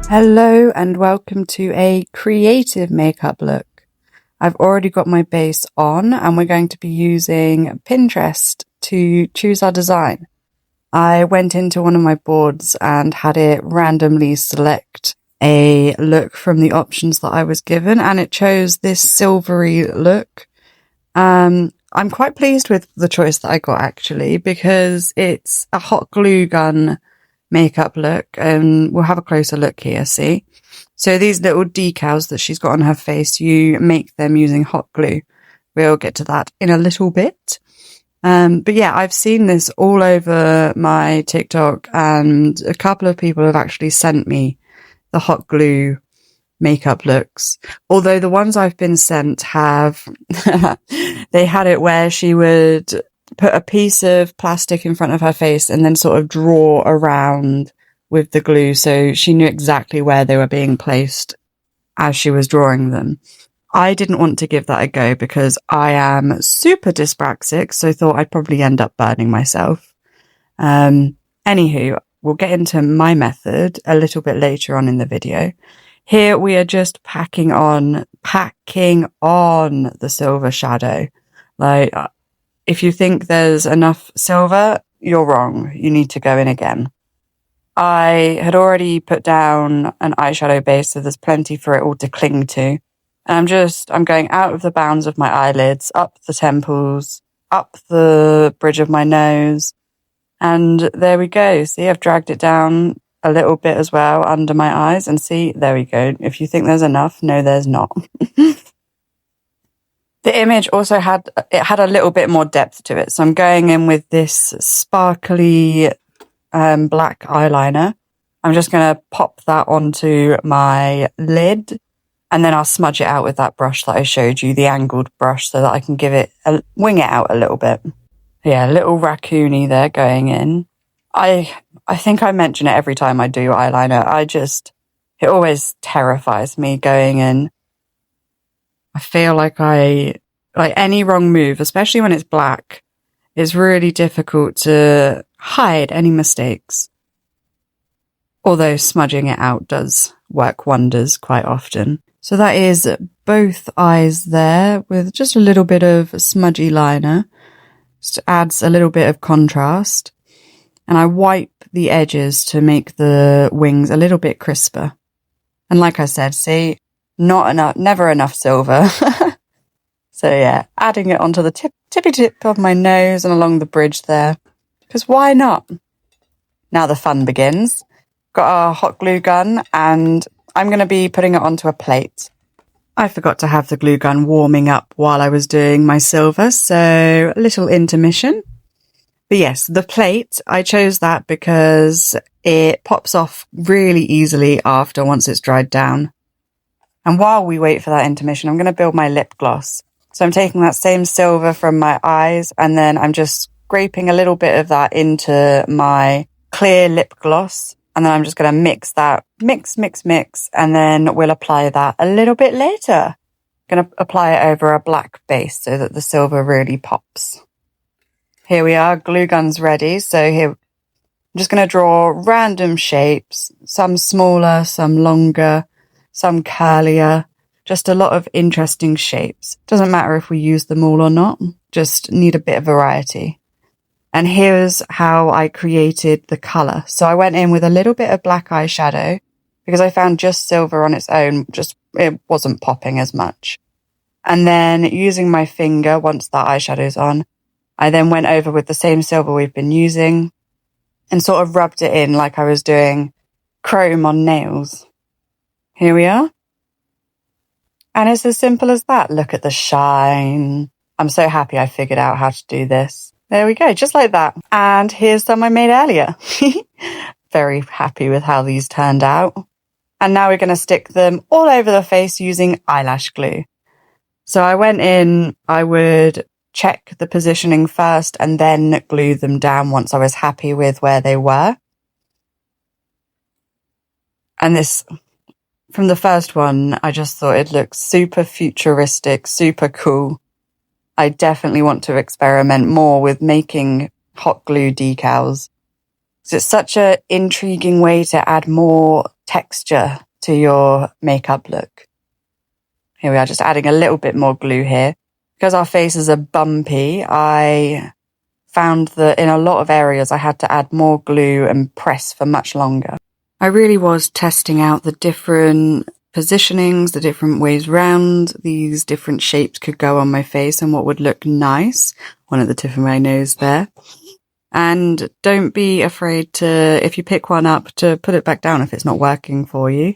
Hello and welcome to a creative makeup look. I've already got my base on and we're going to be using Pinterest to choose our design. I went into one of my boards and had it randomly select a look from the options that I was given, and it chose this silvery look. I'm quite pleased with the choice that I got actually, because it's a hot glue gun makeup look, and we'll have a closer look here, see? So these little decals that she's got on her face, you make them using hot glue. We'll get to that in a little bit. But yeah, I've seen this all over my TikTok, and a couple of people have actually sent me the hot glue makeup looks. Although the ones I've been sent have, they had it where she would put a piece of plastic in front of her face and then sort of draw around with the glue, so she knew exactly where they were being placed as she was drawing them. I didn't want to give that a go because I am super dyspraxic, so thought I'd probably end up burning myself. Anywho, we'll get into my method a little bit later on in the video. Here we are just packing on the silver shadow. Like, if you think there's enough silver, you're wrong. You need to go in again. I had already put down an eyeshadow base, so there's plenty for it all to cling to. And I'm going out of the bounds of my eyelids, up the temples, up the bridge of my nose. And there we go. See, I've dragged it down a little bit as well under my eyes. And see, there we go. If you think there's enough, no, there's not. The image also had a little bit more depth to it. So I'm going in with this sparkly black eyeliner. I'm just going to pop that onto my lid, and then I'll smudge it out with that brush that I showed you, the angled brush, so that I can wing it out a little bit. Yeah, little raccoony there going in. I think I mention it every time I do eyeliner. It always terrifies me going in. I feel like any wrong move, especially when it's black, is really difficult to hide any mistakes. Although smudging it out does work wonders quite often. So that is both eyes there with just a little bit of smudgy liner. Just adds a little bit of contrast. And I wipe the edges to make the wings a little bit crisper. And like I said, see, never enough silver. So yeah, adding it onto the tippy tip of my nose and along the bridge there. Because why not? Now the fun begins. Got our hot glue gun, and I'm going to be putting it onto a plate. I forgot to have the glue gun warming up while I was doing my silver, so a little intermission. But yes, the plate, I chose that because it pops off really easily once it's dried down. And while we wait for that intermission, I'm going to build my lip gloss. So I'm taking that same silver from my eyes, and then I'm just scraping a little bit of that into my clear lip gloss. And then I'm just going to mix that, mix, and then we'll apply that a little bit later. Going to apply it over a black base so that the silver really pops. Here we are, glue gun's ready. So here, I'm just going to draw random shapes, some smaller, some longer, some curlier. Just a lot of interesting shapes. Doesn't matter if we use them all or not, just need a bit of variety. And here's how I created the colour. So I went in with a little bit of black eyeshadow because I found just silver on its own, it wasn't popping as much. And then using my finger, once that eyeshadow's on, I then went over with the same silver we've been using and sort of rubbed it in like I was doing chrome on nails. Here we are. And it's as simple as that. Look at the shine. I'm so happy I figured out how to do this. There we go, just like that. And here's some I made earlier. Very happy with how these turned out. And now we're going to stick them all over the face using eyelash glue. So I went in, I would check the positioning first and then glue them down once I was happy with where they were. And this, from the first one, I just thought it looked super futuristic, super cool. I definitely want to experiment more with making hot glue decals. So it's such an intriguing way to add more texture to your makeup look. Here we are, just adding a little bit more glue here. Because our faces are bumpy, I found that in a lot of areas I had to add more glue and press for much longer. I really was testing out the different positionings, the different ways round these different shapes could go on my face and what would look nice. One at the tip of my nose there. And don't be afraid to, if you pick one up, to put it back down if it's not working for you.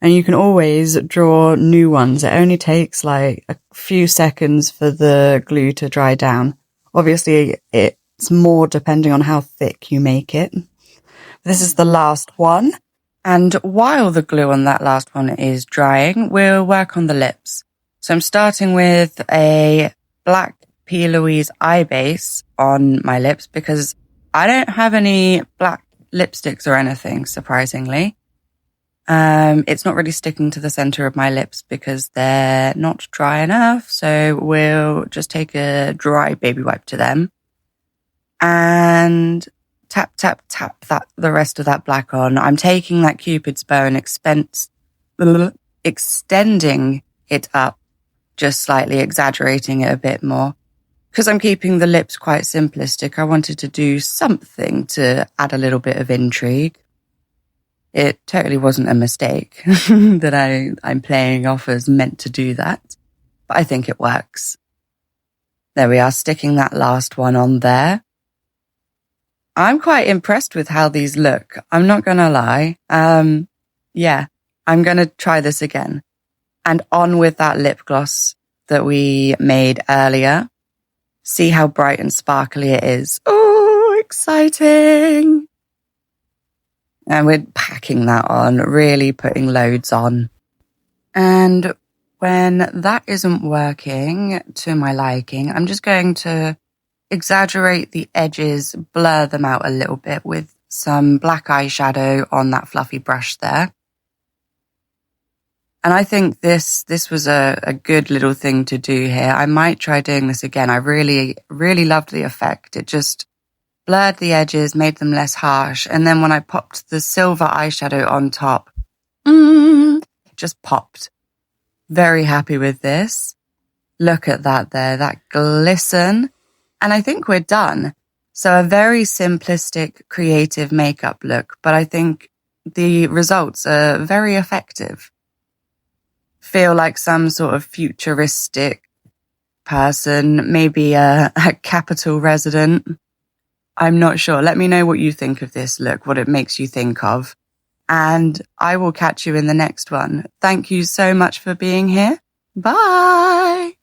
And you can always draw new ones. It only takes like a few seconds for the glue to dry down. Obviously, it's more depending on how thick you make it. This is the last one. And while the glue on that last one is drying, we'll work on the lips. So I'm starting with a black P. Louise eye base on my lips because I don't have any black lipsticks or anything, surprisingly. It's not really sticking to the center of my lips because they're not dry enough. So we'll just take a dry baby wipe to them and tap, tap, tap the rest of that black on. I'm taking that Cupid's bow and extending it up just slightly, exaggerating it a bit more. Because I'm keeping the lips quite simplistic, I wanted to do something to add a little bit of intrigue. It totally wasn't a mistake that I'm playing off as meant to do that, but I think it works. There we are, sticking that last one on there. I'm quite impressed with how these look. I'm not going to lie. Yeah, I'm going to try this again. And on with that lip gloss that we made earlier. See how bright and sparkly it is. Oh, exciting. And we're packing that on, really putting loads on. And when that isn't working to my liking, I'm just going to exaggerate the edges, blur them out a little bit with some black eyeshadow on that fluffy brush there. And I think this was a good little thing to do here. I might try doing this again. I really, really loved the effect. It just blurred the edges, made them less harsh. And then when I popped the silver eyeshadow on top, it just popped. Very happy with this. Look at that there, that glisten. And I think we're done. So a very simplistic, creative makeup look, but I think the results are very effective. Feel like some sort of futuristic person, maybe a Capitol resident. I'm not sure. Let me know what you think of this look, what it makes you think of. And I will catch you in the next one. Thank you so much for being here. Bye.